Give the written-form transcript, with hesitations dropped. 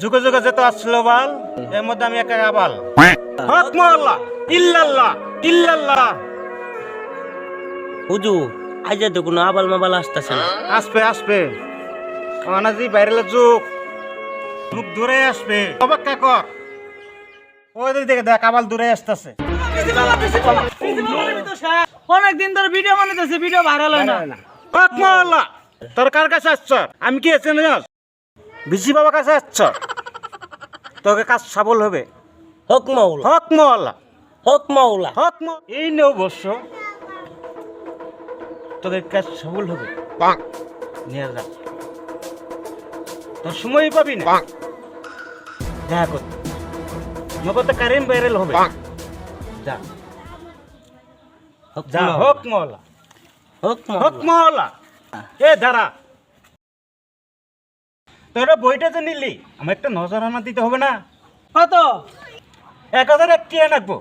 যুগে যুগে যেত আসছিল বাল এর মধ্যে আমি একা আবাল হক মাওলা ইল্লাল্লাহ ইল্লাল্লাহ হুজুর আজ তো কোনো আবাল মাবাল আসতেছে না। আসবে আসবে অনাজি ভাইরাল যুগ মুখ দূরে আসবে অপেক্ষা কর ওই দিকে দেখ আবাল দূরে আসতেছে অনেকদিন ধরে ভিডিও বানাইতেছে, ভিডিও ভাইরাল হয় না। হক মাওলা তোর কার কাছে আসছ আমি কি আছি না বিসি বাবার কাছে আসছ তোকে কাজ সফল হবে হক মাওলা হক মাওলা হক মাওলা। হক এই নেও বর্ষ তোদের কাজ সফল হবে নিয়ে যা তোর সময় পাবি না দেখা করতে নগদ কারেন্ট ভাইরাল হবে যা হক যা মাওলা হক মাওলা হক হক মাওলা। মাওলা এ দাঁড়া তোরা বইটা যে নিলি আমার একটা নজরানা দিতে হবে না কত? 1000 টাকা রাখবো